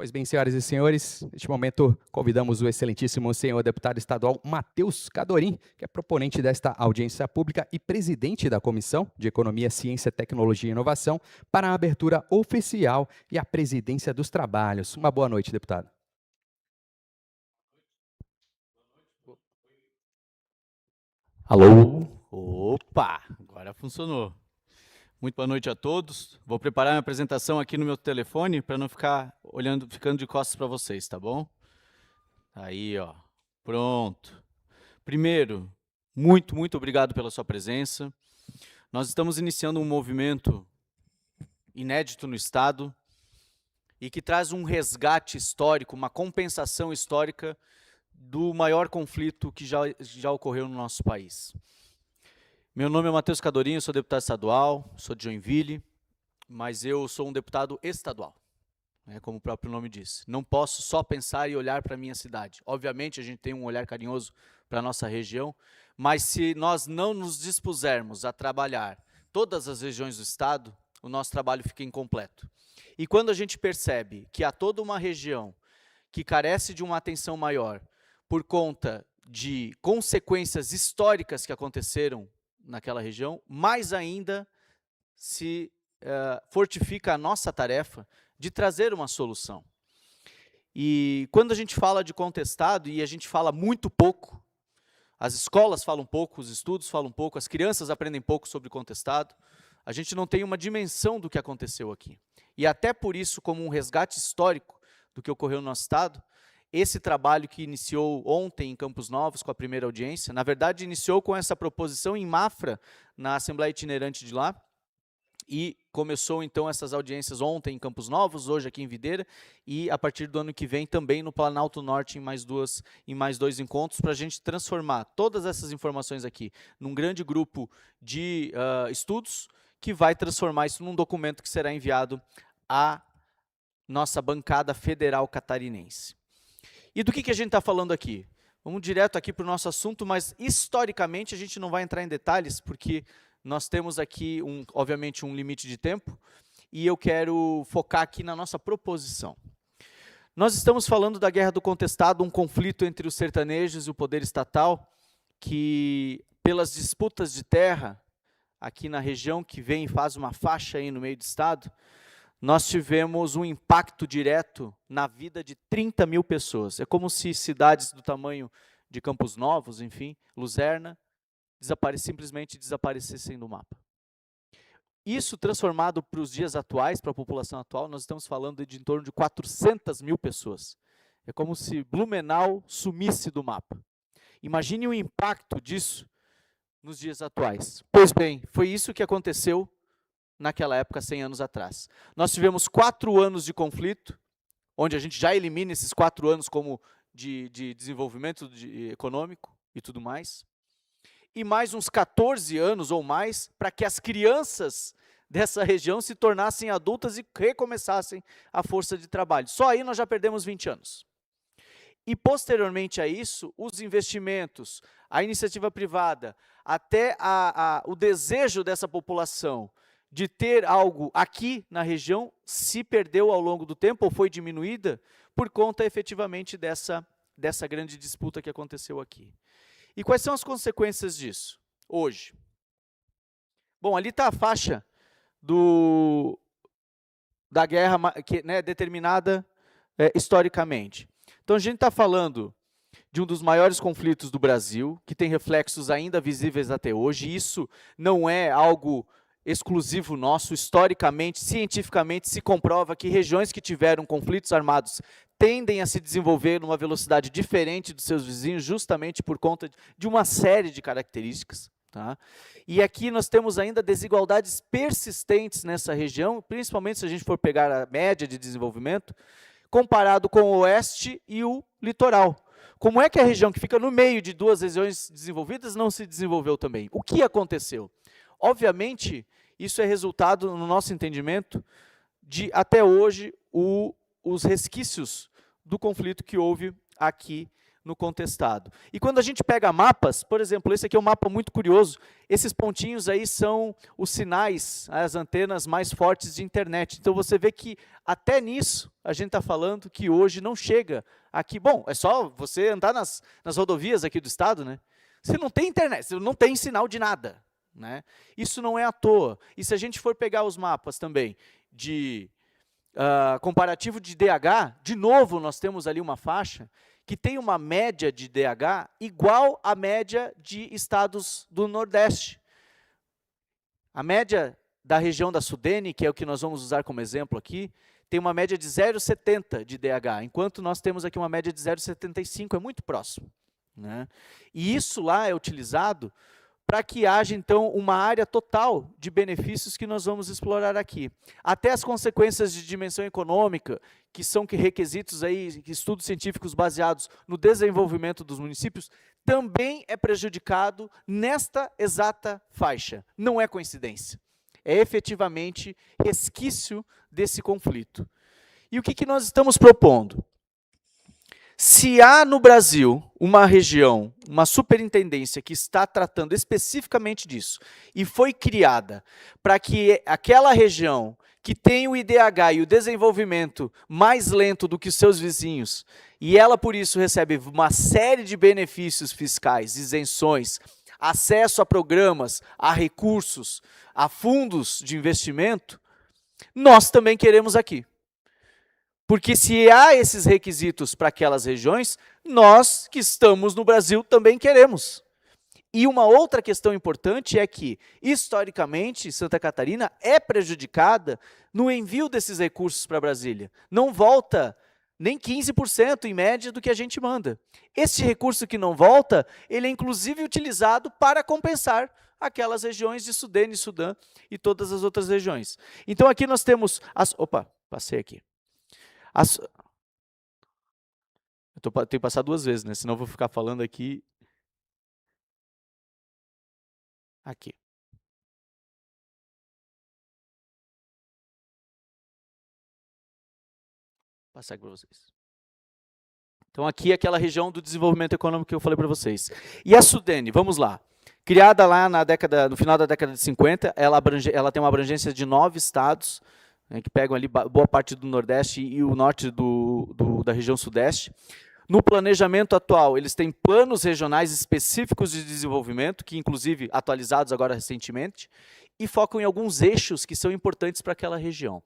Pois bem, senhoras e senhores, neste momento convidamos o excelentíssimo senhor deputado estadual Matheus Cadorim, que é proponente desta audiência pública e presidente da Comissão de Economia, Ciência, Tecnologia e Inovação, para a abertura oficial e a presidência dos trabalhos. Uma boa noite, deputado. Alô? Opa, agora funcionou. Muito boa noite a todos. Vou preparar minha apresentação aqui no meu telefone para não ficar ficando de costas para vocês, tá bom? Aí, ó. Pronto. Primeiro, muito obrigado pela sua presença. Nós estamos iniciando um movimento inédito no Estado e que traz um resgate histórico, uma compensação histórica do maior conflito que já ocorreu no nosso país. Meu nome é Matheus Cadorim, eu sou deputado estadual, sou de Joinville, mas eu sou um deputado estadual, né, como o próprio nome diz. Não posso só pensar e olhar para a minha cidade. Obviamente, a gente tem um olhar carinhoso para a nossa região, mas se nós não nos dispusermos a trabalhar todas as regiões do Estado, o nosso trabalho fica incompleto. E quando a gente percebe que há toda uma região que carece de uma atenção maior por conta de consequências históricas que aconteceram naquela região, mais ainda se fortifica a nossa tarefa de trazer uma solução. E quando a gente fala de contestado, e a gente fala muito pouco, as escolas falam pouco, os estudos falam pouco, as crianças aprendem pouco sobre contestado, a gente não tem uma dimensão do que aconteceu aqui. E até por isso, como um resgate histórico do que ocorreu no nosso Estado, esse trabalho que iniciou ontem em Campos Novos, com a primeira audiência, na verdade iniciou com essa proposição em Mafra, na Assembleia Itinerante de lá, e começou então essas audiências ontem em Campos Novos, hoje aqui em Videira, e a partir do ano que vem também no Planalto Norte em mais dois encontros, para a gente transformar todas essas informações aqui num grande grupo de estudos, que vai transformar isso num documento que será enviado à nossa bancada federal catarinense. E do que a gente está falando aqui? Vamos direto aqui para o nosso assunto, mas historicamente a gente não vai entrar em detalhes, porque nós temos aqui, obviamente, um limite de tempo, e eu quero focar aqui na nossa proposição. Nós estamos falando da Guerra do Contestado, um conflito entre os sertanejos e o poder estatal, que, pelas disputas de terra, aqui na região, que vem e faz uma faixa aí no meio do estado, nós tivemos um impacto direto na vida de 30 mil pessoas. É como se cidades do tamanho de Campos Novos, enfim, Luzerna, simplesmente desaparecessem do mapa. Isso transformado para os dias atuais, para a população atual, nós estamos falando de em torno de 400 mil pessoas. É como se Blumenau sumisse do mapa. Imagine o impacto disso nos dias atuais. Pois bem, foi isso que aconteceu naquela época, 100 anos atrás. Nós tivemos 4 anos de conflito, onde a gente já elimina esses 4 anos como de desenvolvimento econômico e tudo mais, e mais uns 14 anos ou mais para que as crianças dessa região se tornassem adultas e recomeçassem a força de trabalho. Só aí nós já perdemos 20 anos. E posteriormente a isso, os investimentos, a iniciativa privada, até o desejo dessa população de ter algo aqui na região se perdeu ao longo do tempo ou foi diminuída por conta efetivamente dessa grande disputa que aconteceu aqui. E quais são as consequências disso hoje? Bom, ali está a faixa da guerra que, né, determinada historicamente. Então a gente está falando de um dos maiores conflitos do Brasil, que tem reflexos ainda visíveis até hoje, e isso não é algo exclusivo nosso. Historicamente, cientificamente, se comprova que regiões que tiveram conflitos armados tendem a se desenvolver numa velocidade diferente dos seus vizinhos, justamente por conta de uma série de características. Tá? E aqui nós temos ainda desigualdades persistentes nessa região, principalmente se a gente for pegar a média de desenvolvimento, comparado com o oeste e o litoral. Como é que a região que fica no meio de duas regiões desenvolvidas não se desenvolveu também? O que aconteceu? Obviamente, isso é resultado, no nosso entendimento, de, até hoje, os resquícios do conflito que houve aqui no contestado. E quando a gente pega mapas, por exemplo, esse aqui é um mapa muito curioso, esses pontinhos aí são os sinais, as antenas mais fortes de internet. Então você vê que até nisso a gente está falando que hoje não chega aqui. Bom, é só você andar nas rodovias aqui do estado, né? Você não tem internet, você não tem sinal de nada, né? Isso não é à toa. E se a gente for pegar os mapas também de comparativo de DH, de novo nós temos ali uma faixa que tem uma média de DH igual à média de estados do Nordeste. A média da região da Sudene, que é o que nós vamos usar como exemplo aqui, tem uma média de 0,70 de DH, enquanto nós temos aqui uma média de 0,75, é muito próximo, né? E isso lá é utilizado para que haja, então, uma área total de benefícios que nós vamos explorar aqui. Até as consequências de dimensão econômica, que são requisitos aí, estudos científicos baseados no desenvolvimento dos municípios, também é prejudicado nesta exata faixa. Não é coincidência. É efetivamente resquício desse conflito. E o que nós estamos propondo? Se há no Brasil uma região, uma superintendência que está tratando especificamente disso e foi criada para que aquela região que tem o IDH e o desenvolvimento mais lento do que os seus vizinhos, e ela por isso recebe uma série de benefícios fiscais, isenções, acesso a programas, a recursos, a fundos de investimento, nós também queremos aqui. Porque se há esses requisitos para aquelas regiões, nós que estamos no Brasil também queremos. E uma outra questão importante é que, historicamente, Santa Catarina é prejudicada no envio desses recursos para Brasília. Não volta nem 15% em média do que a gente manda. Este recurso que não volta, ele é inclusive utilizado para compensar aquelas regiões de Sudene, Sudã e todas as outras regiões. Então aqui nós temos as... Opa, passei aqui. Eu tenho que passar 2 vezes, né? Senão eu vou ficar falando aqui. Aqui. Vou passar aqui para vocês. Então aqui é aquela região do desenvolvimento econômico que eu falei para vocês. E a Sudene, vamos lá. Criada lá no final da década de 50, ela tem uma abrangência de 9 estados, né, que pegam ali boa parte do Nordeste e o norte da região Sudeste. No planejamento atual, eles têm planos regionais específicos de desenvolvimento, que inclusive atualizados agora recentemente, e focam em alguns eixos que são importantes para aquela região.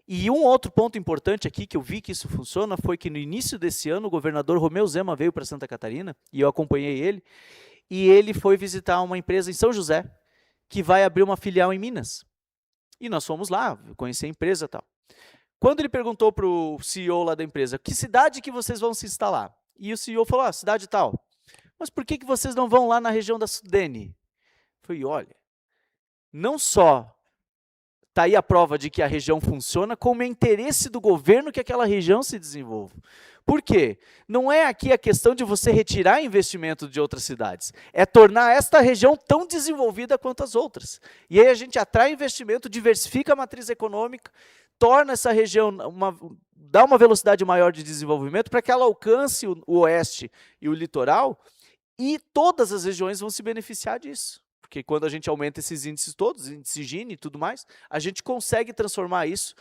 E um outro ponto importante aqui, que eu vi que isso funciona, foi que no início desse ano, o governador Romeu Zema veio para Santa Catarina, e eu acompanhei ele, e ele foi visitar uma empresa em São José, que vai abrir uma filial em Minas. E nós fomos lá, conhecer a empresa e tal. Quando ele perguntou para o CEO lá da empresa, que cidade que vocês vão se instalar? E o CEO falou, cidade tal. Mas por que vocês não vão lá na região da Sudene? Eu falei, olha, não só está aí a prova de que a região funciona, como é interesse do governo que aquela região se desenvolva. Por quê? Não é aqui a questão de você retirar investimento de outras cidades, é tornar esta região tão desenvolvida quanto as outras. E aí a gente atrai investimento, diversifica a matriz econômica, torna essa região, dá uma velocidade maior de desenvolvimento para que ela alcance o oeste e o litoral, e todas as regiões vão se beneficiar disso. Porque quando a gente aumenta esses índices todos, índice Gini e tudo mais, a gente consegue transformar isso,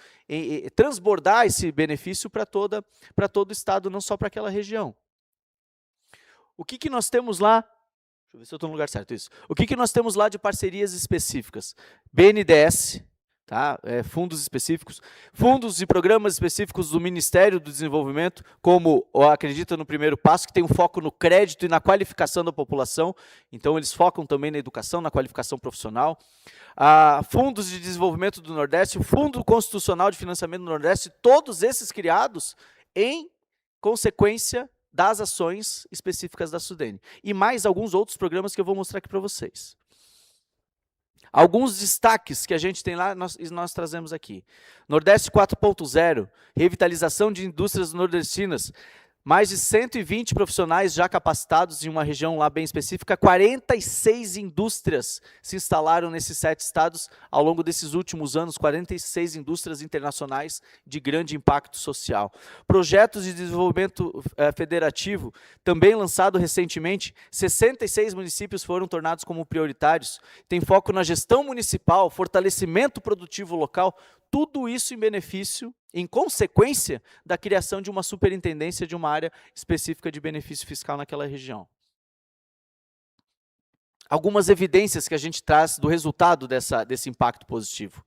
transbordar esse benefício para todo o estado, não só para aquela região. O que nós temos lá? Deixa eu ver se eu estou no lugar certo, isso. O que nós temos lá de parcerias específicas? BNDES, tá? Fundos específicos, fundos e programas específicos do Ministério do Desenvolvimento, como acredita no primeiro passo, que tem um foco no crédito e na qualificação da população, então eles focam também na educação, na qualificação profissional. Fundos de Desenvolvimento do Nordeste, o Fundo Constitucional de Financiamento do Nordeste, todos esses criados em consequência das ações específicas da Sudene. E mais alguns outros programas que eu vou mostrar aqui para vocês. Alguns destaques que a gente tem lá, nós trazemos aqui. Nordeste 4.0, revitalização de indústrias nordestinas. Mais de 120 profissionais já capacitados em uma região lá bem específica, 46 indústrias se instalaram nesses 7 estados ao longo desses últimos anos, 46 indústrias internacionais de grande impacto social. Projetos de desenvolvimento federativo, também lançado recentemente, 66 municípios foram tornados como prioritários, tem foco na gestão municipal, fortalecimento produtivo local, tudo isso em benefício, em consequência, da criação de uma superintendência de uma área específica de benefício fiscal naquela região. Algumas evidências que a gente traz do resultado desse impacto positivo.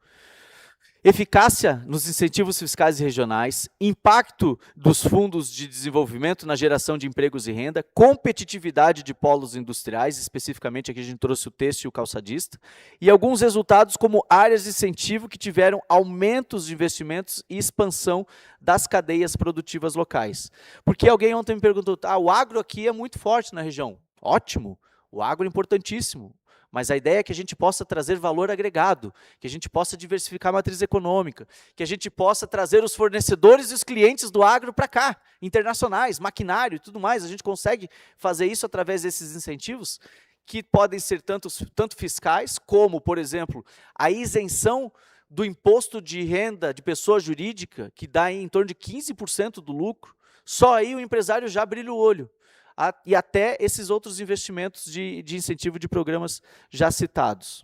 Eficácia nos incentivos fiscais e regionais, impacto dos fundos de desenvolvimento na geração de empregos e renda, competitividade de polos industriais, especificamente aqui a gente trouxe o têxtil e o calçadista, e alguns resultados como áreas de incentivo que tiveram aumentos de investimentos e expansão das cadeias produtivas locais. Porque alguém ontem me perguntou, o agro aqui é muito forte na região. Ótimo, o agro é importantíssimo. Mas a ideia é que a gente possa trazer valor agregado, que a gente possa diversificar a matriz econômica, que a gente possa trazer os fornecedores e os clientes do agro para cá, internacionais, maquinário e tudo mais. A gente consegue fazer isso através desses incentivos, que podem ser tanto fiscais, como, por exemplo, a isenção do imposto de renda de pessoa jurídica, que dá em torno de 15% do lucro. Só aí o empresário já brilha o olho. E até esses outros investimentos de incentivo de programas já citados.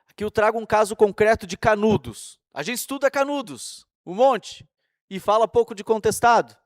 Aqui eu trago um caso concreto de Canudos. A gente estuda Canudos, um monte, e fala pouco de Contestado.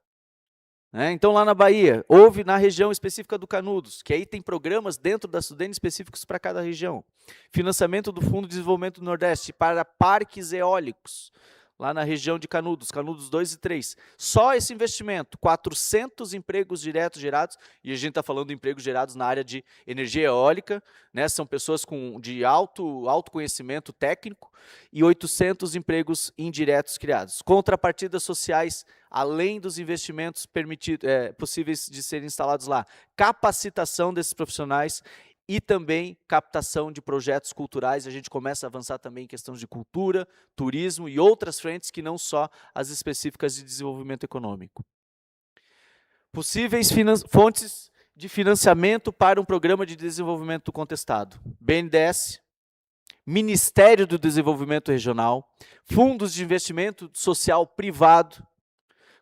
Então, lá na Bahia, houve na região específica do Canudos, que aí tem programas dentro da Sudene específicos para cada região. Financiamento do Fundo de Desenvolvimento do Nordeste para parques eólicos, lá na região de Canudos, Canudos 2 e 3. Só esse investimento, 400 empregos diretos gerados, e a gente está falando de empregos gerados na área de energia eólica, são pessoas de alto conhecimento técnico, e 800 empregos indiretos criados. Contrapartidas sociais, além dos investimentos possíveis de serem instalados lá, capacitação desses profissionais, e também captação de projetos culturais. A gente começa a avançar também em questões de cultura, turismo e outras frentes que não só as específicas de desenvolvimento econômico. Possíveis fontes de financiamento para um programa de desenvolvimento do contestado. BNDES, Ministério do Desenvolvimento Regional, fundos de investimento social privado,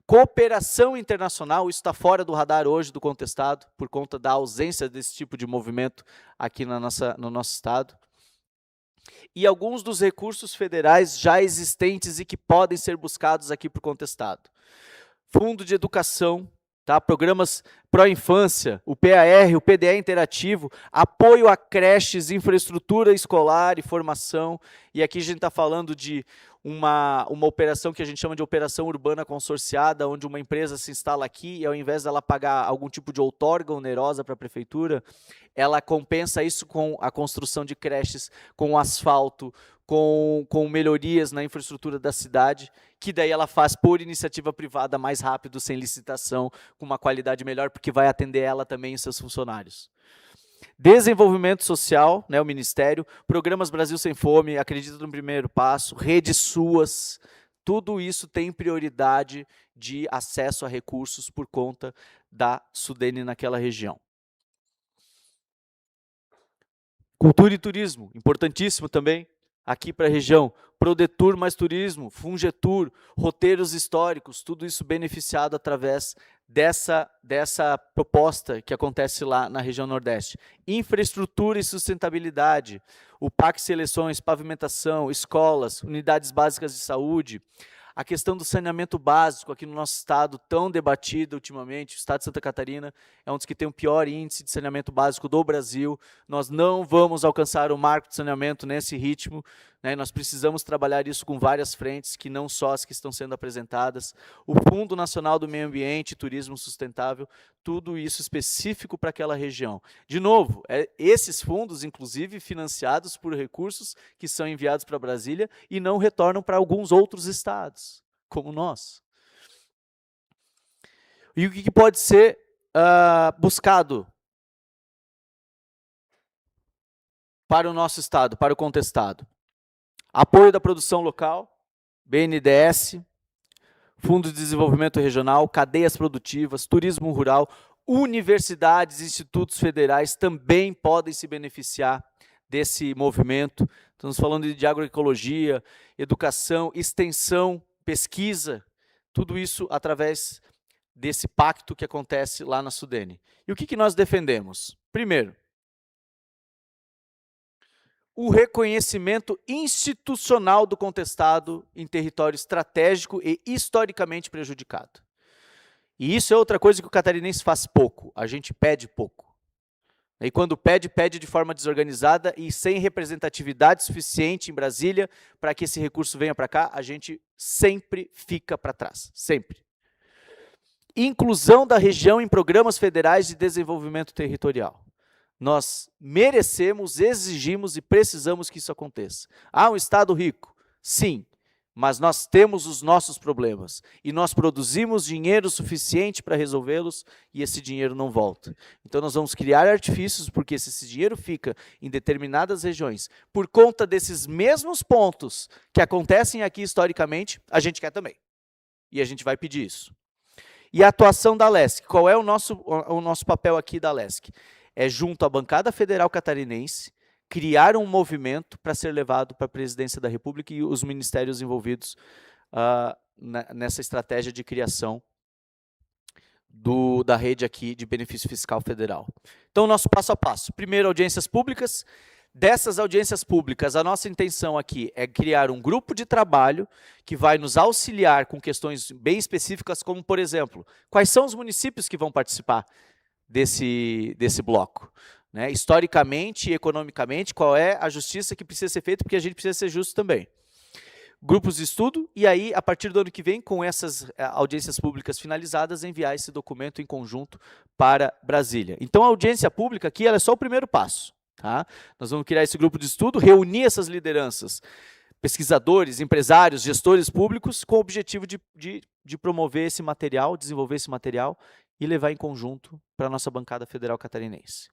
cooperação internacional, isso está fora do radar hoje do contestado, por conta da ausência desse tipo de movimento aqui no nosso estado. E alguns dos recursos federais já existentes e que podem ser buscados aqui por contestado. Fundo de educação, programas pró-infância, o PAR, o PDE interativo, apoio a creches, infraestrutura escolar e formação. E aqui a gente está falando de uma operação que a gente chama de operação urbana consorciada, onde uma empresa se instala aqui e ao invés dela pagar algum tipo de outorga onerosa para a prefeitura, ela compensa isso com a construção de creches, com asfalto, com melhorias na infraestrutura da cidade, que daí ela faz por iniciativa privada mais rápido, sem licitação, com uma qualidade melhor, porque vai atender ela também e seus funcionários. Desenvolvimento social, o Ministério, Programas Brasil Sem Fome, Acredita no Primeiro Passo, Redes Suas, tudo isso tem prioridade de acesso a recursos por conta da Sudene naquela região. Cultura e turismo, importantíssimo também, aqui para a região. Prodetur mais turismo, Fungetur, roteiros históricos, tudo isso beneficiado através dessa proposta que acontece lá na região Nordeste. Infraestrutura e sustentabilidade, o PAC Seleções, pavimentação, escolas, unidades básicas de saúde, a questão do saneamento básico aqui no nosso estado, tão debatida ultimamente, o estado de Santa Catarina é um dos que tem o pior índice de saneamento básico do Brasil. Nós não vamos alcançar o marco de saneamento nesse ritmo, nós precisamos trabalhar isso com várias frentes, que não só as que estão sendo apresentadas. O Fundo Nacional do Meio Ambiente e Turismo Sustentável, tudo isso específico para aquela região. De novo, esses fundos, inclusive, financiados por recursos que são enviados para Brasília e não retornam para alguns outros estados, como nós. E o que pode ser buscado para o nosso estado, para o contestado? Apoio da produção local, BNDES, Fundo de Desenvolvimento Regional, cadeias produtivas, turismo rural, universidades, institutos federais também podem se beneficiar desse movimento. Estamos falando de agroecologia, educação, extensão, pesquisa, tudo isso através desse pacto que acontece lá na Sudene. E o que nós defendemos? Primeiro, o reconhecimento institucional do contestado em território estratégico e historicamente prejudicado. E isso é outra coisa que o catarinense faz pouco, a gente pede pouco. E quando pede, pede de forma desorganizada e sem representatividade suficiente em Brasília para que esse recurso venha para cá, a gente sempre fica para trás, sempre. Inclusão da região em programas federais de desenvolvimento territorial. Nós merecemos, exigimos e precisamos que isso aconteça. Ah, um Estado rico? Sim, mas nós temos os nossos problemas e nós produzimos dinheiro suficiente para resolvê-los e esse dinheiro não volta. Então nós vamos criar artifícios, porque se esse dinheiro fica em determinadas regiões, por conta desses mesmos pontos que acontecem aqui historicamente, a gente quer também. E a gente vai pedir isso. E a atuação da LESC, qual é o nosso papel aqui da LESC? É junto à bancada federal catarinense, criar um movimento para ser levado para a presidência da República e os ministérios envolvidos nessa estratégia de criação da rede aqui de benefício fiscal federal. Então, nosso passo a passo. Primeiro, audiências públicas. Dessas audiências públicas, a nossa intenção aqui é criar um grupo de trabalho que vai nos auxiliar com questões bem específicas, como, por exemplo, quais são os municípios que vão participar desse bloco? Né? Historicamente e economicamente, qual é a justiça que precisa ser feita, porque a gente precisa ser justo também. Grupos de estudo, e aí, a partir do ano que vem, com essas audiências públicas finalizadas, enviar esse documento em conjunto para Brasília. Então, a audiência pública aqui ela é só o primeiro passo. Tá? Nós vamos criar esse grupo de estudo, reunir essas lideranças, pesquisadores, empresários, gestores públicos, com o objetivo de promover esse material, desenvolver esse material e levar em conjunto para a nossa bancada federal catarinense.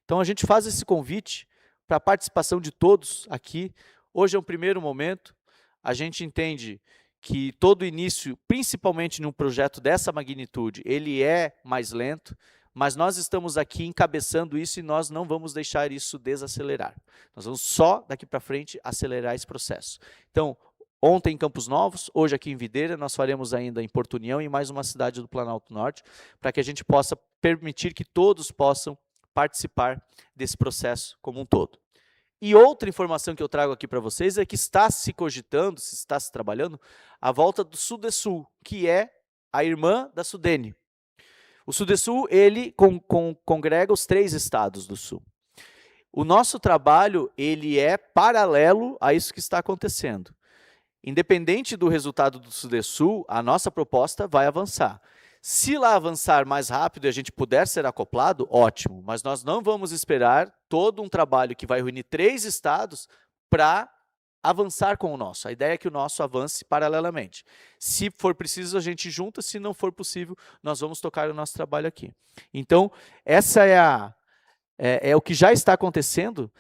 Então, a gente faz esse convite para a participação de todos aqui. Hoje é um primeiro momento, a gente entende que todo início, principalmente num projeto dessa magnitude, ele é mais lento, mas nós estamos aqui encabeçando isso e nós não vamos deixar isso desacelerar. Nós vamos só, daqui para frente, acelerar esse processo. Então, ontem em Campos Novos, hoje aqui em Videira, nós faremos ainda em Porto União e mais uma cidade do Planalto Norte, para que a gente possa permitir que todos possam participar desse processo como um todo. E outra informação que eu trago aqui para vocês é que está se cogitando, se está se trabalhando, a volta do Sudesul, que é a irmã da Sudene. O Sudesul, ele congrega os 3 estados do Sul. O nosso trabalho, ele é paralelo a isso que está acontecendo. Independente do resultado do Sudesul, a nossa proposta vai avançar. Se lá avançar mais rápido e a gente puder ser acoplado, ótimo, mas nós não vamos esperar todo um trabalho que vai reunir 3 estados para avançar com o nosso. A ideia é que o nosso avance paralelamente. Se for preciso, a gente junta, se não for possível, nós vamos tocar o nosso trabalho aqui. Então, essa é o que já está acontecendo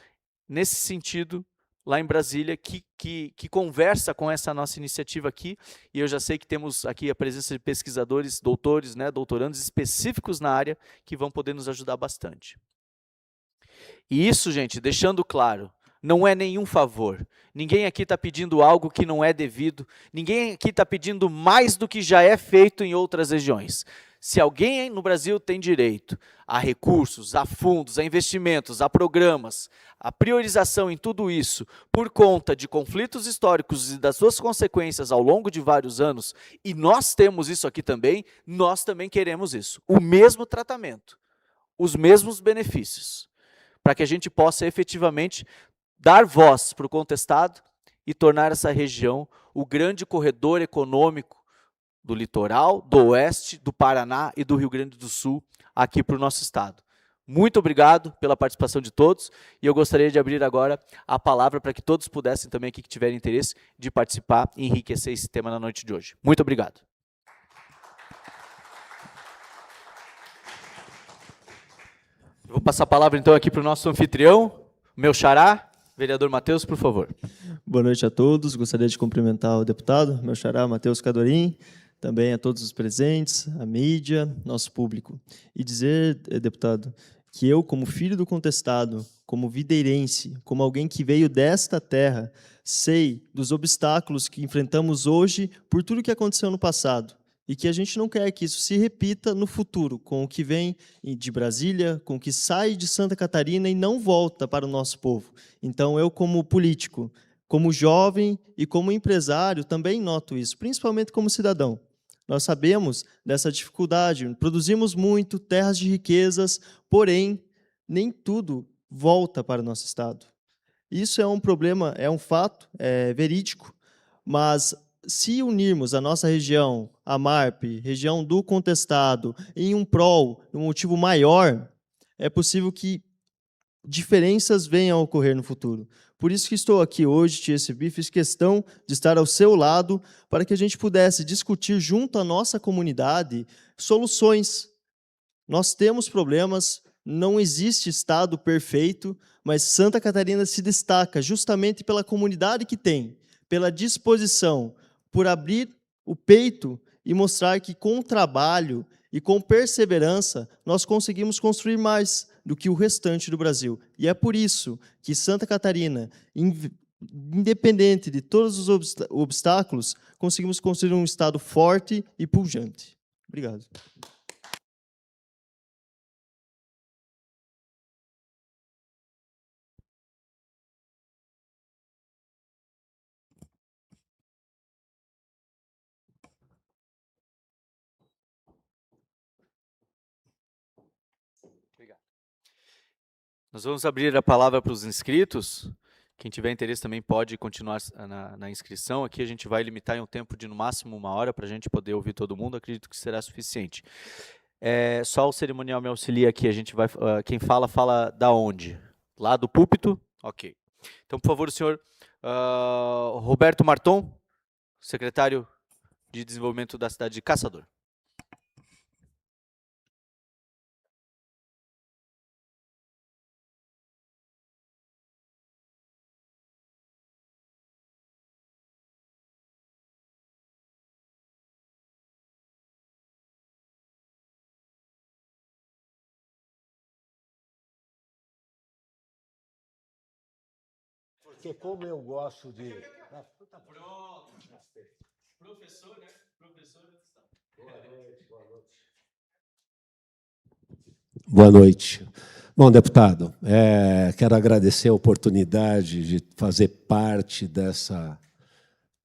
nesse sentido lá em Brasília, que conversa com essa nossa iniciativa aqui, e eu já sei que temos aqui a presença de pesquisadores, doutores, né, doutorandos específicos na área, que vão poder nos ajudar bastante. E isso, gente, deixando claro, não é nenhum favor. Ninguém aqui está pedindo algo que não é devido. Ninguém aqui está pedindo mais do que já é feito em outras regiões. Se alguém no Brasil tem direito a recursos, a fundos, a investimentos, a programas, a priorização em tudo isso, por conta de conflitos históricos e das suas consequências ao longo de vários anos, e nós temos isso aqui também, nós também queremos isso. O mesmo tratamento, os mesmos benefícios, para que a gente possa efetivamente dar voz para o contestado e tornar essa região o grande corredor econômico do litoral, do oeste, do Paraná e do Rio Grande do Sul, aqui para o nosso estado. Muito obrigado pela participação de todos, e eu gostaria de abrir agora a palavra para que todos pudessem também, aqui que tiverem interesse, de participar e enriquecer esse tema na noite de hoje. Muito obrigado. Eu vou passar a palavra então aqui para o nosso anfitrião, meu xará, vereador Matheus, por favor. Boa noite a todos. Gostaria de cumprimentar o deputado, meu xará, Matheus Cadorim, também a todos os presentes, a mídia, nosso público. E dizer, deputado, que eu, como filho do contestado, como videirense, como alguém que veio desta terra, sei dos obstáculos que enfrentamos hoje por tudo que aconteceu no passado e que a gente não quer que isso se repita no futuro, com o que vem de Brasília, com o que sai de Santa Catarina e não volta para o nosso povo. Então, eu, como político, como jovem e como empresário, também noto isso, principalmente como cidadão. Nós sabemos dessa dificuldade, produzimos muito, terras de riquezas, porém, nem tudo volta para o nosso estado. Isso é um problema, é um fato, é verídico, mas se unirmos a nossa região, a MARP, região do contestado, em um prol, um motivo maior, é possível que diferenças venham a ocorrer no futuro. Por isso que estou aqui hoje, te recebi, fiz questão de estar ao seu lado para que a gente pudesse discutir junto à nossa comunidade soluções. Nós temos problemas, não existe estado perfeito, mas Santa Catarina se destaca justamente pela comunidade que tem, pela disposição, por abrir o peito e mostrar que com trabalho e com perseverança nós conseguimos construir mais do que o restante do Brasil. E é por isso que Santa Catarina, independente de todos os obstáculos, conseguimos construir um estado forte e pujante. Obrigado. Nós vamos abrir a palavra para os inscritos. Quem tiver interesse também pode continuar na inscrição. Aqui a gente vai limitar em um tempo de no máximo 1 hora para a gente poder ouvir todo mundo. Acredito que será suficiente. Só o cerimonial me auxilia aqui. A gente vai, quem fala da onde? Lá do púlpito? Ok. Então, por favor, o senhor Roberto Marton, secretário de Desenvolvimento da cidade de Caçador. Porque como eu gosto de... Pronto. Professor, né? Professor. Boa noite, boa noite. Boa noite. Bom, deputado, quero agradecer a oportunidade de fazer parte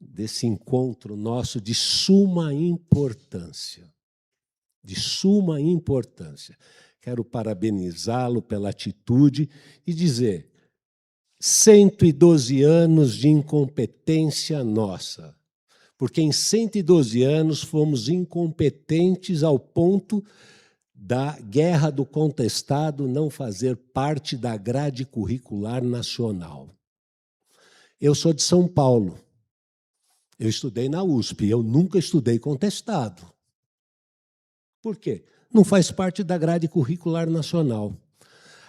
desse encontro nosso de suma importância. De suma importância. Quero parabenizá-lo pela atitude e dizer 112 anos de incompetência nossa, porque em 112 anos fomos incompetentes ao ponto da Guerra do Contestado não fazer parte da grade curricular nacional. Eu sou de São Paulo, eu estudei na USP, eu nunca estudei contestado. Por quê? Não faz parte da grade curricular nacional.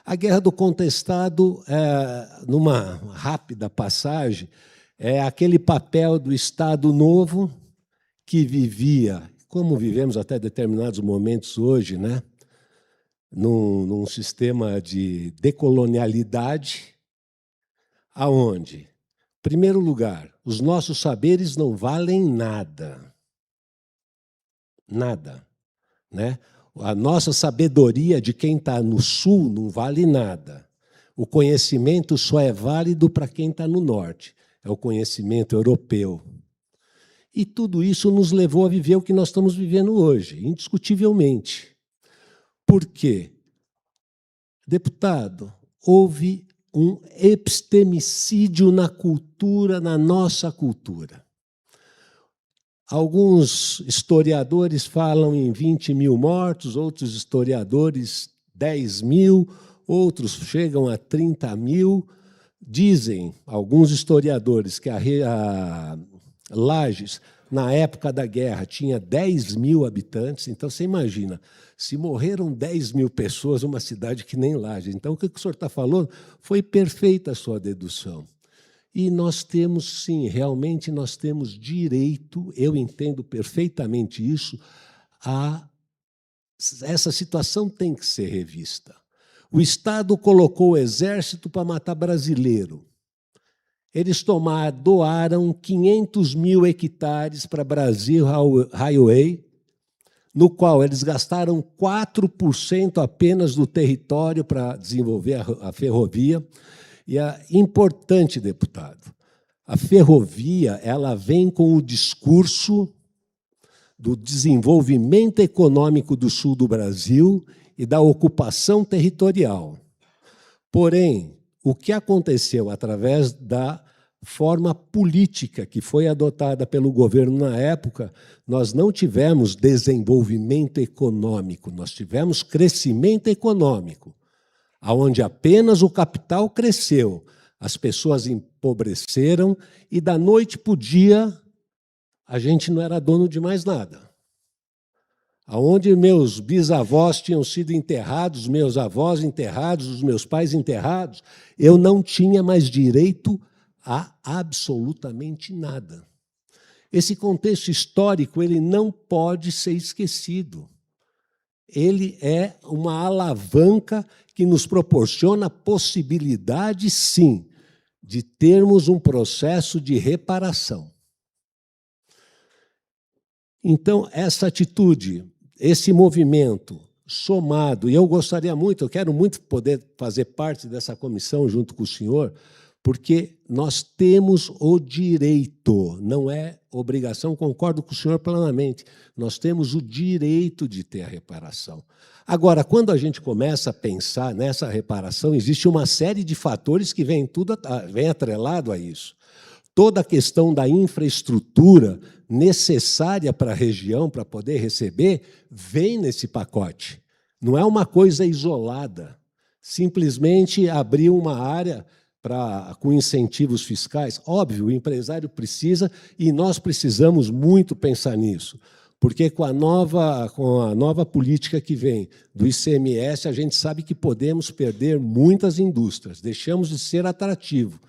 A Guerra do Contestado, numa rápida passagem, é aquele papel do Estado Novo que vivia, como vivemos até determinados momentos hoje, né, num sistema de decolonialidade, aonde, em primeiro lugar, os nossos saberes não valem nada. Nada, né? A nossa sabedoria de quem está no sul não vale nada. O conhecimento só é válido para quem está no norte. É o conhecimento europeu. E tudo isso nos levou a viver o que nós estamos vivendo hoje, indiscutivelmente. Por quê? Deputado, houve um epistemicídio na cultura, na nossa cultura. Alguns historiadores falam em 20 mil mortos, outros historiadores 10 mil, outros chegam a 30 mil. Dizem alguns historiadores que a Lages, na época da guerra, tinha 10 mil habitantes. Então, você imagina, se morreram 10 mil pessoas, uma cidade que nem Lages. Então, o que o senhor está falando foi perfeita a sua dedução. E nós temos, sim, realmente nós temos direito, eu entendo perfeitamente isso, essa situação tem que ser revista. O Estado colocou o Exército para matar brasileiro. Eles doaram 500 mil hectares para Brasil Highway, no qual eles gastaram 4% apenas do território para desenvolver a ferrovia. E é importante, deputado, a ferrovia ela vem com o discurso do desenvolvimento econômico do sul do Brasil e da ocupação territorial. Porém, o que aconteceu através da forma política que foi adotada pelo governo na época, nós não tivemos desenvolvimento econômico, nós tivemos crescimento econômico, onde apenas o capital cresceu, as pessoas empobreceram e, da noite para o dia, a gente não era dono de mais nada. Aonde meus bisavós tinham sido enterrados, meus avós enterrados, os meus pais enterrados, eu não tinha mais direito a absolutamente nada. Esse contexto histórico ele não pode ser esquecido. Ele é uma alavanca que nos proporciona a possibilidade, sim, de termos um processo de reparação. Então, essa atitude, esse movimento somado, e eu gostaria muito, eu quero muito poder fazer parte dessa comissão junto com o senhor, porque nós temos o direito, não é obrigação, concordo com o senhor plenamente, nós temos o direito de ter a reparação. Agora, quando a gente começa a pensar nessa reparação, existe uma série de fatores que vem atrelado a isso. Toda a questão da infraestrutura necessária para a região, para poder receber, vem nesse pacote. Não é uma coisa isolada. Simplesmente abrir uma área com incentivos fiscais. Óbvio, o empresário precisa e nós precisamos muito pensar nisso. Porque com a nova política que vem do ICMS, a gente sabe que podemos perder muitas indústrias, deixamos de ser atrativo.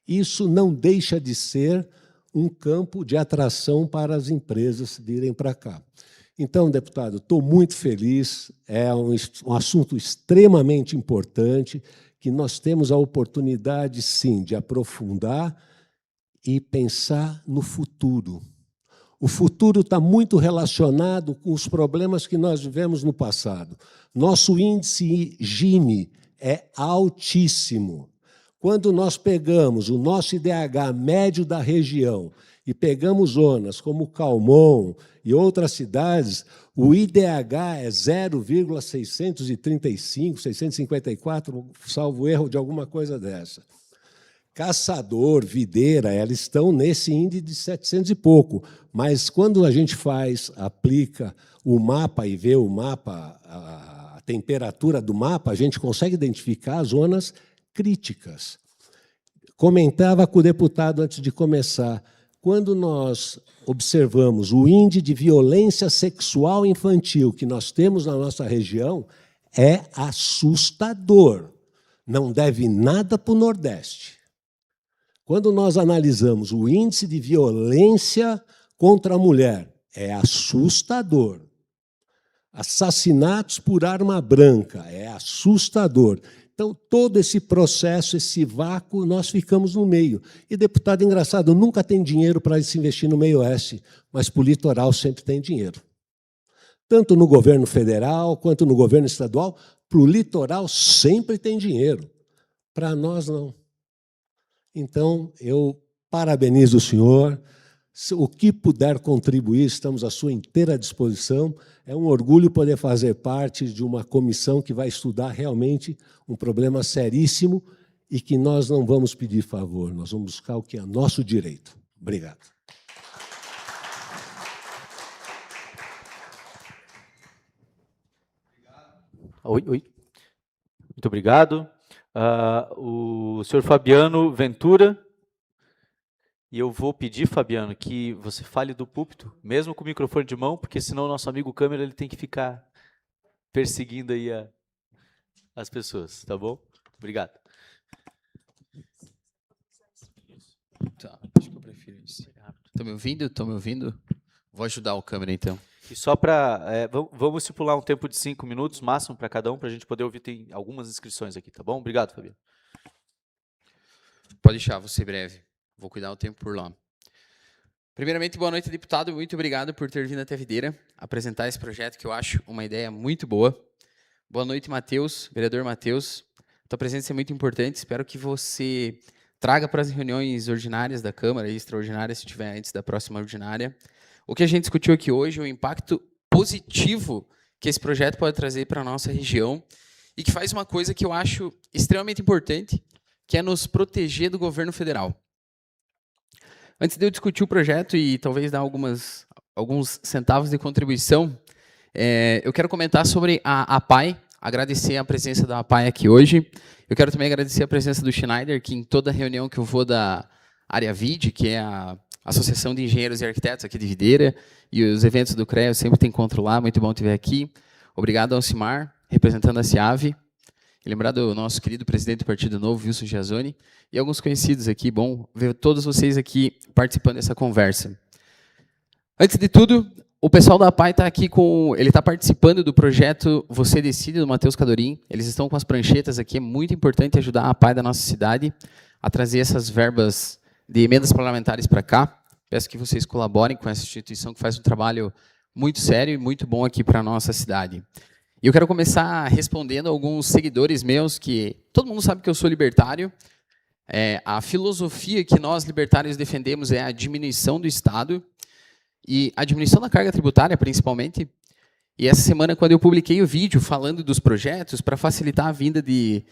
Isso não deixa de ser um campo de atração para as empresas virem para cá. Então, deputado, estou muito feliz, é um assunto extremamente importante, que nós temos a oportunidade, sim, de aprofundar e pensar no futuro. O futuro está muito relacionado com os problemas que nós vivemos no passado. Nosso índice Gini é altíssimo. Quando nós pegamos o nosso IDH médio da região e pegamos zonas como Calmon e outras cidades, o IDH é 0,635, 654, salvo erro de alguma coisa dessa. Caçador, Videira, elas estão nesse índice de 700 e pouco, mas quando a gente aplica o mapa e vê o mapa, a temperatura do mapa, a gente consegue identificar as zonas críticas. Comentava com o deputado antes de começar, quando nós observamos o índice de violência sexual infantil que nós temos na nossa região, é assustador. Não deve nada para o Nordeste. Quando nós analisamos o índice de violência contra a mulher, é assustador. Assassinatos por arma branca, é assustador. Então, todo esse processo, esse vácuo, nós ficamos no meio. E, deputado, engraçado, nunca tem dinheiro para se investir no meio-oeste, mas para o litoral sempre tem dinheiro. Tanto no governo federal, quanto no governo estadual, para o litoral sempre tem dinheiro. Para nós, não. Então, eu parabenizo o senhor. O que puder contribuir, estamos à sua inteira disposição. É um orgulho poder fazer parte de uma comissão que vai estudar realmente um problema seríssimo e que nós não vamos pedir favor, nós vamos buscar o que é nosso direito. Obrigado. Oi. Muito obrigado. O senhor Fabiano Ventura. E eu vou pedir, Fabiano, que você fale do púlpito, mesmo com o microfone de mão, porque senão o nosso amigo câmera ele tem que ficar perseguindo aí as pessoas, tá bom? Obrigado. Tá, acho que eu prefiro isso. Estão me ouvindo? Estão me ouvindo? Vou ajudar o câmera, então. E só para... vamos estipular um tempo de 5 minutos máximo para cada um, para a gente poder ouvir. Tem algumas inscrições aqui, tá bom? Obrigado, Fabiano. Pode deixar, vou ser breve. Vou cuidar o tempo por lá. Primeiramente, boa noite, deputado. Muito obrigado por ter vindo até a videira apresentar esse projeto, que eu acho uma ideia muito boa. Boa noite, Matheus, vereador Matheus. Tua presença é muito importante. Espero que você traga para as reuniões ordinárias da Câmara e extraordinárias, se tiver antes da próxima ordinária. O que a gente discutiu aqui hoje é o impacto positivo que esse projeto pode trazer para a nossa região e que faz uma coisa que eu acho extremamente importante, que é nos proteger do governo federal. Antes de eu discutir o projeto e talvez dar alguns centavos de contribuição, eu quero comentar sobre a APAI, agradecer a presença da APAI aqui hoje. Eu quero também agradecer a presença do Schneider, que em toda reunião que eu vou da área VID, que é a Associação de Engenheiros e Arquitetos aqui de Videira, e os eventos do CREA, eu sempre tenho encontro lá, muito bom te ver aqui. Obrigado ao Alcimar, representando a CIAV. E lembrar do nosso querido presidente do Partido Novo, Wilson Giazzoni, e alguns conhecidos aqui. Bom ver todos vocês aqui participando dessa conversa. Antes de tudo, o pessoal da APAI está aqui ele está participando do projeto Você Decide, do Matheus Cadorim. Eles estão com as pranchetas aqui. É muito importante ajudar a APAI da nossa cidade a trazer essas verbas de emendas parlamentares para cá. Peço que vocês colaborem com essa instituição que faz um trabalho muito sério e muito bom aqui para a nossa cidade. E eu quero começar respondendo a alguns seguidores meus, que todo mundo sabe que eu sou libertário. A filosofia que nós libertários defendemos é a diminuição do Estado e a diminuição da carga tributária, principalmente. E essa semana, quando eu publiquei o vídeo falando dos projetos para facilitar a vinda de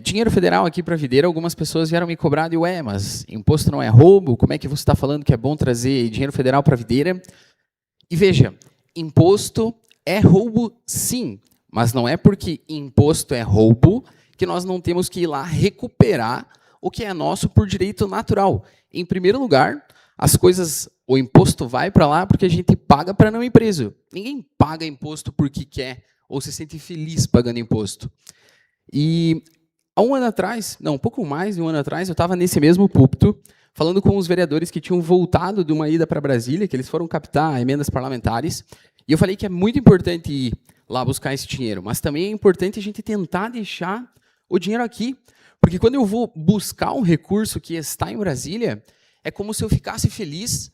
dinheiro federal aqui para a Videira, algumas pessoas vieram me cobrar de, mas imposto não é roubo? Como é que você está falando que é bom trazer dinheiro federal para a Videira? E veja, imposto é roubo, sim, mas não é porque imposto é roubo que nós não temos que ir lá recuperar o que é nosso por direito natural. Em primeiro lugar, o imposto vai para lá porque a gente paga para não ir preso. Ninguém paga imposto porque quer ou se sente feliz pagando imposto. E há um ano atrás, não, um pouco mais de um ano atrás, eu estava nesse mesmo púlpito falando com os vereadores que tinham voltado de uma ida para Brasília, que eles foram captar emendas parlamentares. E eu falei que é muito importante ir lá buscar esse dinheiro, mas também é importante a gente tentar deixar o dinheiro aqui, porque quando eu vou buscar um recurso que está em Brasília, é como se eu ficasse feliz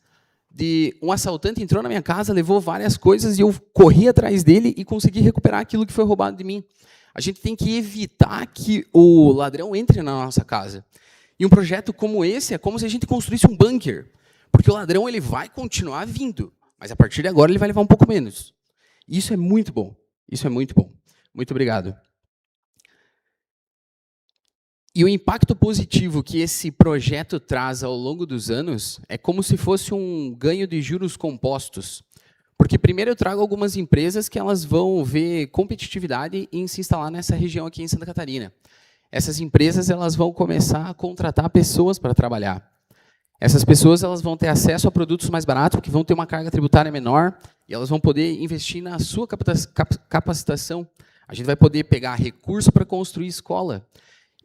de um assaltante entrou na minha casa, levou várias coisas e eu corri atrás dele e consegui recuperar aquilo que foi roubado de mim. A gente tem que evitar que o ladrão entre na nossa casa. E um projeto como esse é como se a gente construísse um bunker, porque o ladrão ele vai continuar vindo, mas a partir de agora ele vai levar um pouco menos. Isso é muito bom. Isso é muito bom. Muito obrigado. E o impacto positivo que esse projeto traz ao longo dos anos é como se fosse um ganho de juros compostos. Porque primeiro eu trago algumas empresas que elas vão ver competitividade em se instalar nessa região aqui em Santa Catarina. Essas empresas elas vão começar a contratar pessoas para trabalhar. Essas pessoas elas vão ter acesso a produtos mais baratos, porque vão ter uma carga tributária menor, e elas vão poder investir na sua capacitação. A gente vai poder pegar recurso para construir escola.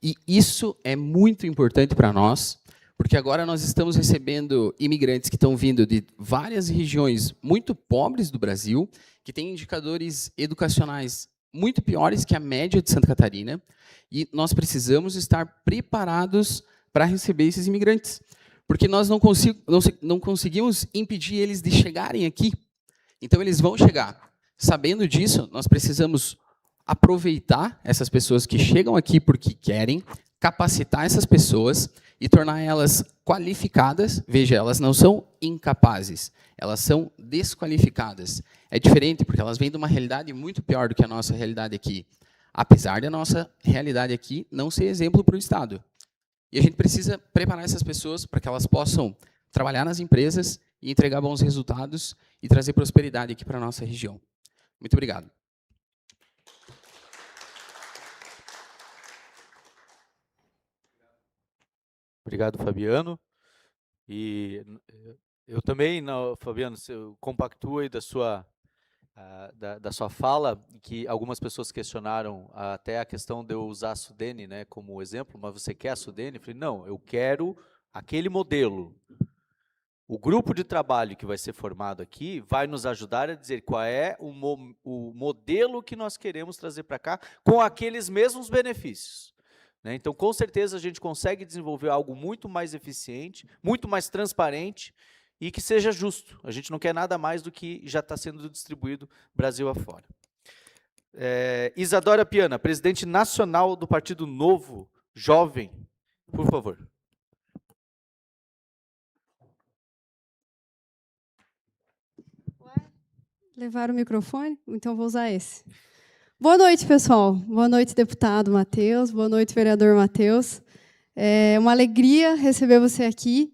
E isso é muito importante para nós, porque agora nós estamos recebendo imigrantes que estão vindo de várias regiões muito pobres do Brasil, que têm indicadores educacionais muito piores que a média de Santa Catarina, e nós precisamos estar preparados para receber esses imigrantes, porque nós não conseguimos impedir eles de chegarem aqui. Então, eles vão chegar. Sabendo disso, nós precisamos aproveitar essas pessoas que chegam aqui porque querem, capacitar essas pessoas e tornar elas qualificadas. Veja, elas não são incapazes, elas são desqualificadas. É diferente, porque elas vêm de uma realidade muito pior do que a nossa realidade aqui. Apesar da nossa realidade aqui não ser exemplo para o Estado. E a gente precisa preparar essas pessoas para que elas possam trabalhar nas empresas e entregar bons resultados e trazer prosperidade aqui para a nossa região. Muito obrigado. Obrigado, Fabiano. E eu também, Fabiano, eu compactuo aí da sua fala, que algumas pessoas questionaram até a questão de eu usar a Sudene, né, como exemplo, mas você quer a Sudene? Eu falei, não, eu quero aquele modelo, o grupo de trabalho que vai ser formado aqui vai nos ajudar a dizer qual é o modelo que nós queremos trazer para cá com aqueles mesmos benefícios. Né? Então, com certeza, a gente consegue desenvolver algo muito mais eficiente, muito mais transparente e que seja justo. A gente não quer nada mais do que já está sendo distribuído Brasil afora. Isadora Piana, presidente nacional do Partido Novo Jovem, por favor. Levar o microfone? Então vou usar esse. Boa noite, pessoal. Boa noite, deputado Matheus. Boa noite, vereador Matheus. É uma alegria receber você aqui.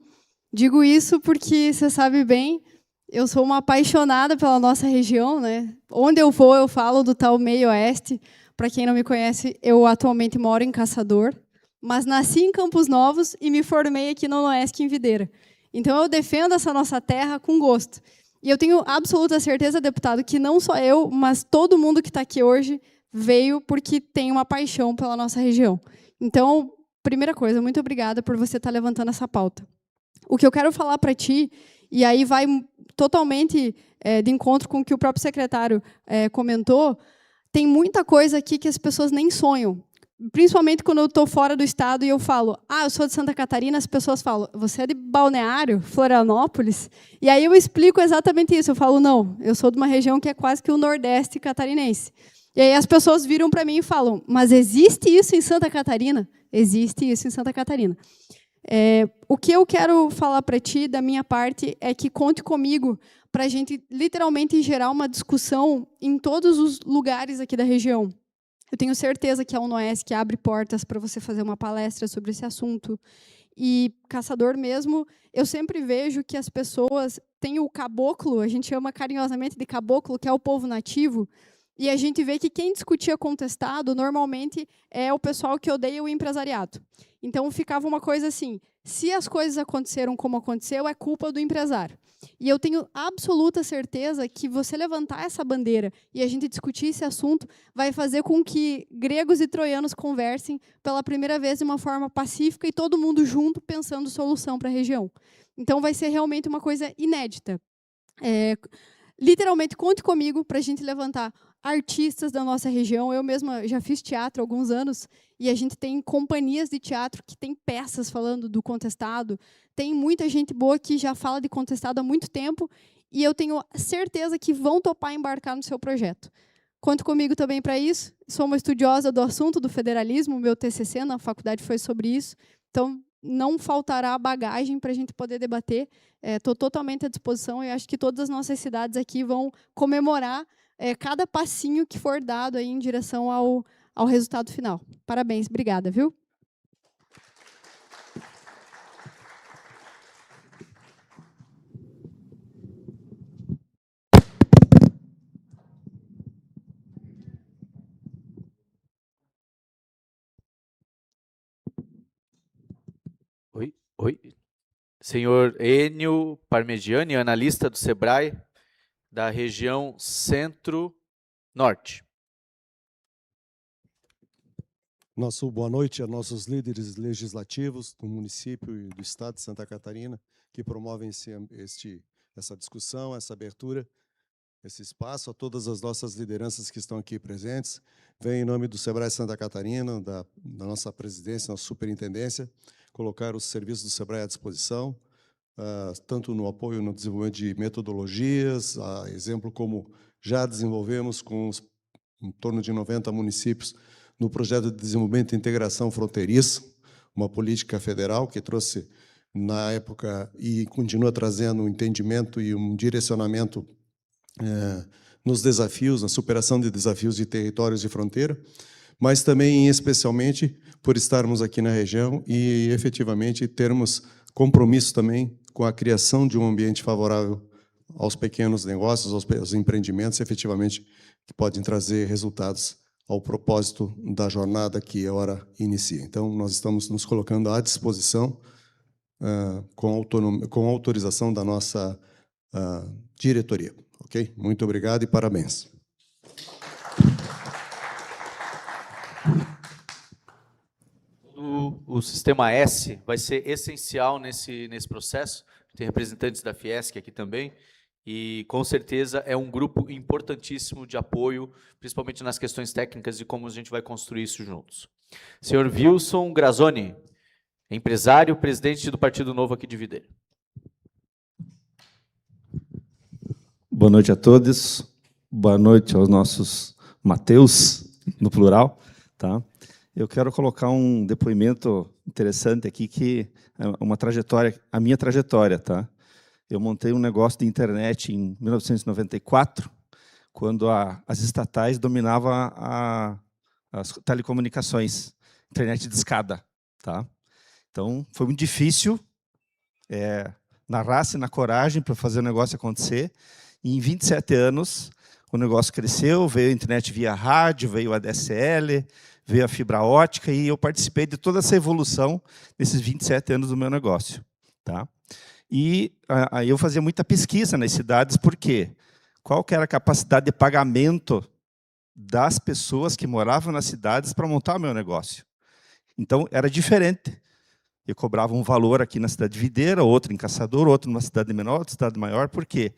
Digo isso porque você sabe bem, eu sou uma apaixonada pela nossa região, né? Onde eu vou, eu falo do tal meio oeste. Para quem não me conhece, eu atualmente moro em Caçador, mas nasci em Campos Novos e me formei aqui no Oeste, em Videira. Então eu defendo essa nossa terra com gosto. E eu tenho absoluta certeza, deputado, que não só eu, mas todo mundo que está aqui hoje veio porque tem uma paixão pela nossa região. Então, primeira coisa, muito obrigada por você estar levantando essa pauta. O que eu quero falar para ti, e aí vai totalmente de encontro com o que o próprio secretário comentou, tem muita coisa aqui que as pessoas nem sonham. Principalmente quando eu estou fora do estado e eu falo, eu sou de Santa Catarina, as pessoas falam, você é de Balneário, Florianópolis? E aí eu explico exatamente isso, eu falo, não, eu sou de uma região que é quase que o Nordeste catarinense. E aí as pessoas viram para mim e falam, mas existe isso em Santa Catarina? Existe isso em Santa Catarina. O que eu quero falar para ti, da minha parte, é que conte comigo para a gente, literalmente, gerar uma discussão em todos os lugares aqui da região. Eu tenho certeza que a UNOESC abre portas para você fazer uma palestra sobre esse assunto. E Caçador mesmo, eu sempre vejo que as pessoas têm o caboclo, a gente chama carinhosamente de caboclo, que é o povo nativo, e a gente vê que quem discutia contestado, normalmente, é o pessoal que odeia o empresariado. Então, ficava uma coisa assim, se as coisas aconteceram como aconteceu, é culpa do empresário. E eu tenho absoluta certeza que você levantar essa bandeira e a gente discutir esse assunto vai fazer com que gregos e troianos conversem pela primeira vez de uma forma pacífica e todo mundo junto pensando solução para a região. Então, vai ser realmente uma coisa inédita. Literalmente, conte comigo para a gente levantar artistas da nossa região. Eu mesma já fiz teatro há alguns anos e a gente tem companhias de teatro que tem peças falando do contestado. Tem muita gente boa que já fala de contestado há muito tempo e eu tenho certeza que vão topar embarcar no seu projeto. Conte comigo também para isso. Sou uma estudiosa do assunto do federalismo, meu TCC na faculdade foi sobre isso. Então, não faltará bagagem para a gente poder debater. Estou totalmente à disposição e acho que todas as nossas cidades aqui vão comemorar cada passinho que for dado aí em direção ao resultado final. Parabéns, obrigada, viu? Oi. Senhor Enio Parmegiani, analista do SEBRAE, da região Centro-Norte. Nosso boa noite a nossos líderes legislativos do município e do estado de Santa Catarina, que promovem essa discussão, essa abertura, esse espaço, a todas as nossas lideranças que estão aqui presentes. Venho em nome do SEBRAE Santa Catarina, da nossa presidência, nossa superintendência, colocar os serviços do SEBRAE à disposição, tanto no apoio no desenvolvimento de metodologias, exemplo como já desenvolvemos com em torno de 90 municípios no projeto de desenvolvimento e integração fronteiriça, uma política federal que trouxe, na época, e continua trazendo um entendimento e um direcionamento nos desafios, na superação de desafios de territórios de fronteira, mas também, especialmente, por estarmos aqui na região e, efetivamente, termos compromisso também com a criação de um ambiente favorável aos pequenos negócios, aos empreendimentos, efetivamente, que podem trazer resultados ao propósito da jornada que agora inicia. Então, nós estamos nos colocando à disposição, com autorização da nossa diretoria. Ok? Muito obrigado e parabéns. o Sistema S vai ser essencial nesse processo. Tem representantes da Fiesc aqui também, e com certeza é um grupo importantíssimo de apoio, principalmente nas questões técnicas de como a gente vai construir isso juntos. Senhor Wilson Grazoni, empresário, presidente do Partido Novo aqui de Videira. Boa noite a todos. Boa noite aos nossos Mateus, no plural. Tá? Eu quero colocar um depoimento interessante aqui, que é uma trajetória, a minha trajetória. Tá? Eu montei um negócio de internet em 1994, quando as estatais dominavam as telecomunicações, internet de escada. Tá? Então, foi muito difícil, na raça e na coragem, para fazer o negócio acontecer. E em 27 anos, o negócio cresceu, veio a internet via rádio, veio a ADSL, veio a fibra ótica, e eu participei de toda essa evolução nesses 27 anos do meu negócio. Tá? E aí eu fazia muita pesquisa nas cidades, por quê? Qual que era a capacidade de pagamento das pessoas que moravam nas cidades para montar o meu negócio? Então, era diferente. Eu cobrava um valor aqui na cidade de Videira, outro em Caçador, outro numa cidade menor, outra cidade maior, por quê?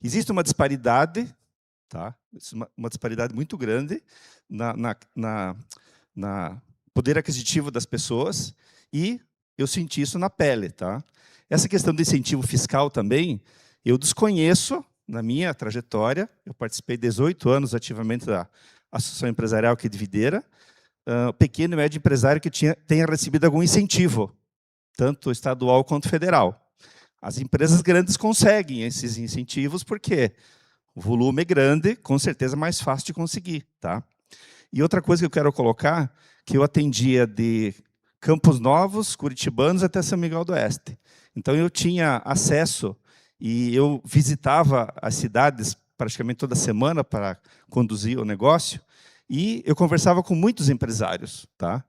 Existe uma disparidade, tá? Uma disparidade muito grande na poder aquisitivo das pessoas, e eu senti isso na pele. Tá? Essa questão do incentivo fiscal também, eu desconheço na minha trajetória. Eu participei 18 anos ativamente da Associação Empresarial aqui de Videira, pequeno e médio empresário que tenha recebido algum incentivo, tanto estadual quanto federal. As empresas grandes conseguem esses incentivos porque o volume é grande, com certeza é mais fácil de conseguir. Tá? E outra coisa que eu quero colocar, que eu atendia de Campos Novos, Curitibanos, até São Miguel do Oeste. Então, eu tinha acesso e eu visitava as cidades praticamente toda semana para conduzir o negócio, e eu conversava com muitos empresários. Tá?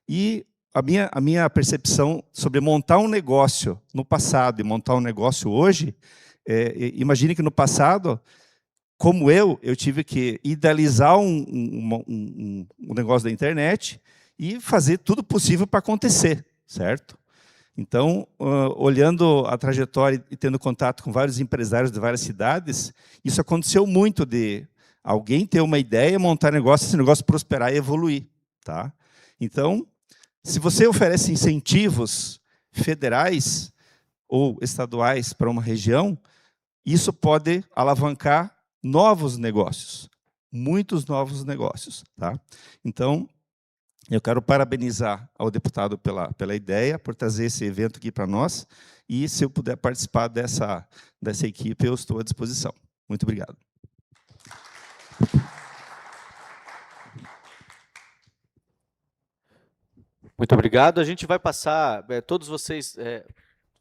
E a minha percepção sobre montar um negócio no passado e montar um negócio hoje, imagine que no passado, como eu tive que idealizar um negócio da internet e fazer tudo possível para acontecer, certo? Então, olhando a trajetória e tendo contato com vários empresários de várias cidades, isso aconteceu muito de alguém ter uma ideia, montar negócio, esse negócio prosperar e evoluir. Tá? Então, se você oferece incentivos federais ou estaduais para uma região, isso pode alavancar novos negócios, muitos novos negócios. Tá? Então, eu quero parabenizar ao deputado pela ideia, por trazer esse evento aqui para nós, e se eu puder participar dessa equipe, eu estou à disposição. Muito obrigado. Muito obrigado. A gente vai passar, todos vocês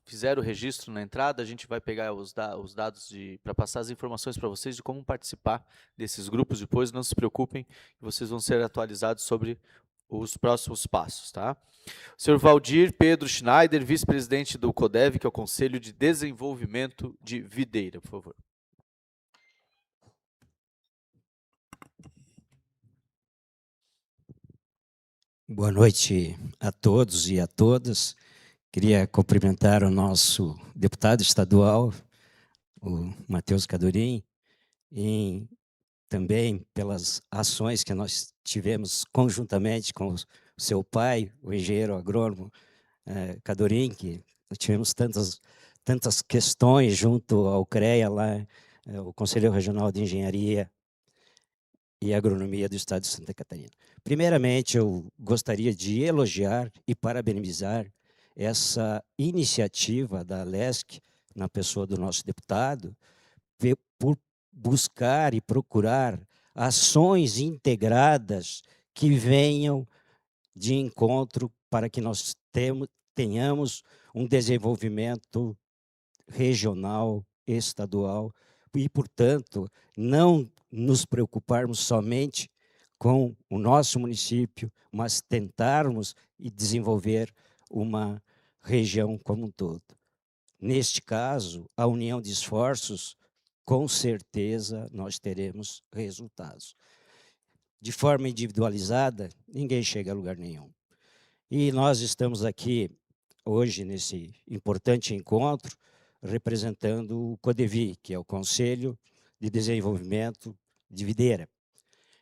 fizeram o registro na entrada, a gente vai pegar os dados para passar as informações para vocês de como participar desses grupos depois. Não se preocupem, vocês vão ser atualizados sobre os próximos passos. Tá? O senhor Valdir Pedro Schneider, vice-presidente do CODEV, que é o Conselho de Desenvolvimento de Videira, por favor. Boa noite a todos e a todas. Queria cumprimentar o nosso deputado estadual, o Mateus Cadorim, e também pelas ações que nós tivemos conjuntamente com o seu pai, o engenheiro agrônomo Cadorim, que tivemos tantas questões junto ao CREA, lá, o Conselho Regional de Engenharia e Agronomia do Estado de Santa Catarina. Primeiramente, eu gostaria de elogiar e parabenizar essa iniciativa da LESC, na pessoa do nosso deputado, por buscar e procurar ações integradas que venham de encontro para que nós tenhamos um desenvolvimento regional, estadual, e, portanto, não nos preocuparmos somente com o nosso município, mas tentarmos e desenvolver uma região como um todo. Neste caso, a união de esforços, com certeza, nós teremos resultados. De forma individualizada, ninguém chega a lugar nenhum. E nós estamos aqui hoje nesse importante encontro representando o CODEVI, que é o Conselho de Desenvolvimento de Videira.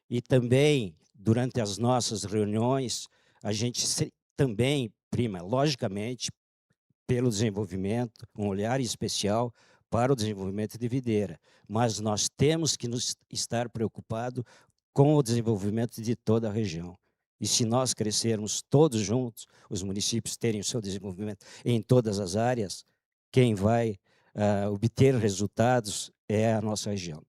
E também, durante as nossas reuniões, a gente também prima, logicamente, pelo desenvolvimento, um olhar especial para o desenvolvimento de videira. Mas nós temos que estar preocupados com o desenvolvimento de toda a região. E se nós crescermos todos juntos, os municípios terem o seu desenvolvimento em todas as áreas, quem vai obter resultados é a nossa região.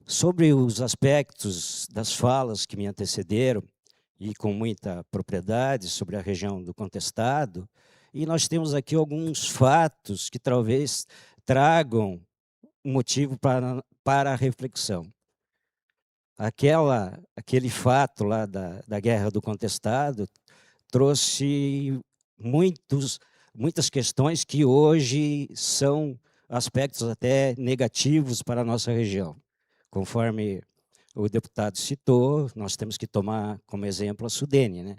Sobre os aspectos das falas que me antecederam, e com muita propriedade sobre a região do Contestado, e nós temos aqui alguns fatos que talvez tragam motivo para a reflexão. Aquele fato lá da Guerra do Contestado trouxe muitas questões que hoje são aspectos até negativos para a nossa região. Conforme o deputado citou, nós temos que tomar como exemplo a Sudene, né?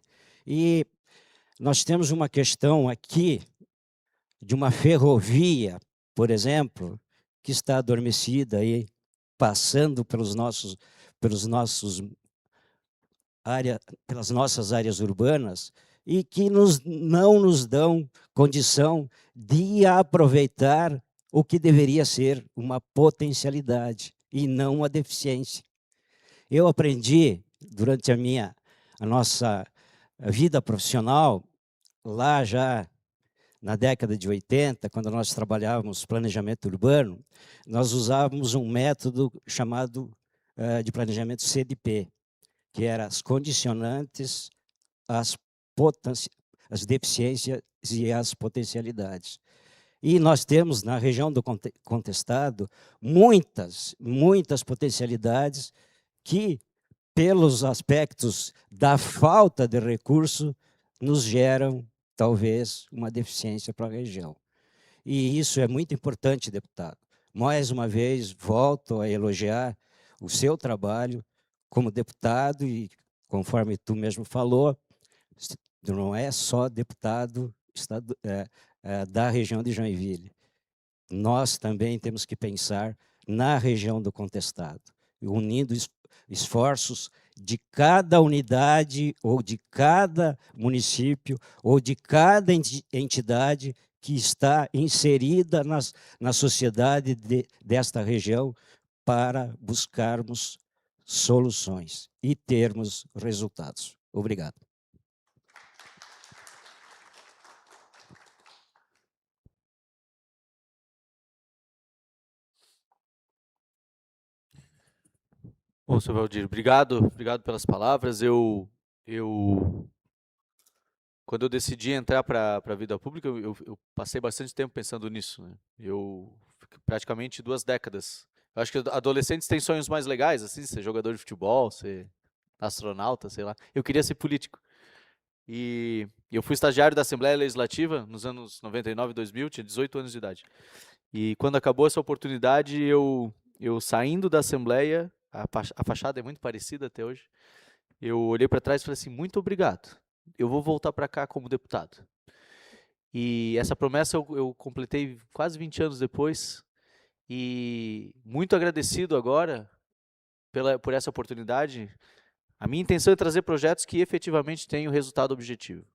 E nós temos uma questão aqui de uma ferrovia, por exemplo, que está adormecida aí, passando pelas nossas áreas urbanas e que não nos dão condição de aproveitar o que deveria ser uma potencialidade e não uma deficiência. Eu aprendi, durante a nossa vida profissional, lá já na década de 80, quando nós trabalhávamos planejamento urbano, nós usávamos um método chamado de planejamento CDP, que era as condicionantes, as deficiências e as potencialidades. E nós temos, na região do Contestado, muitas potencialidades que, pelos aspectos da falta de recurso, nos geram, talvez, uma deficiência para a região. E isso é muito importante, deputado. Mais uma vez, volto a elogiar o seu trabalho como deputado e, conforme tu mesmo falou, não é só deputado da região de Joinville. Nós também temos que pensar na região do Contestado, unindo esforços de cada unidade ou de cada município ou de cada entidade que está inserida na sociedade desta região para buscarmos soluções e termos resultados. Obrigado. Bom, senhor Valdir, obrigado pelas palavras. Quando eu decidi entrar para a vida pública, eu passei bastante tempo pensando nisso, né? Eu praticamente 2 décadas. Eu acho que adolescentes têm sonhos mais legais, assim, ser jogador de futebol, ser astronauta, sei lá. Eu queria ser político. E eu fui estagiário da Assembleia Legislativa nos anos 99 e 2000, tinha 18 anos de idade. E quando acabou essa oportunidade, eu saindo da Assembleia, a fachada é muito parecida até hoje, eu olhei para trás e falei assim, muito obrigado, eu vou voltar para cá como deputado. E essa promessa eu completei quase 20 anos depois, e muito agradecido agora por essa oportunidade. A minha intenção é trazer projetos que efetivamente tenham resultado objetivo.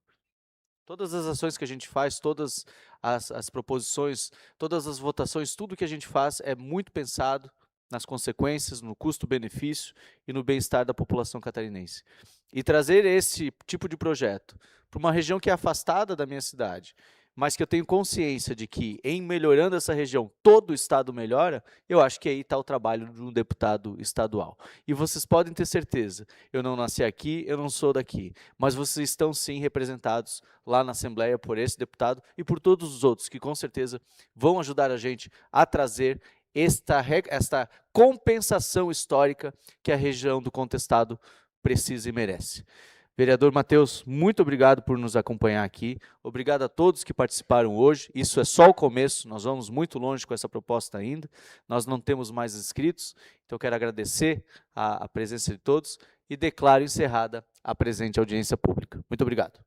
Todas as ações que a gente faz, todas as proposições, todas as votações, tudo que a gente faz é muito pensado nas consequências, no custo-benefício e no bem-estar da população catarinense. E trazer esse tipo de projeto para uma região que é afastada da minha cidade, mas que eu tenho consciência de que, em melhorando essa região, todo o Estado melhora, eu acho que aí está o trabalho de um deputado estadual. E vocês podem ter certeza, eu não nasci aqui, eu não sou daqui, mas vocês estão sim representados lá na Assembleia por esse deputado e por todos os outros que, com certeza, vão ajudar a gente a trazer esta compensação histórica que a região do Contestado precisa e merece. Vereador Matheus, muito obrigado por nos acompanhar aqui. Obrigado a todos que participaram hoje. Isso é só o começo, nós vamos muito longe com essa proposta ainda. Nós não temos mais inscritos, então quero agradecer a presença de todos e declaro encerrada a presente audiência pública. Muito obrigado.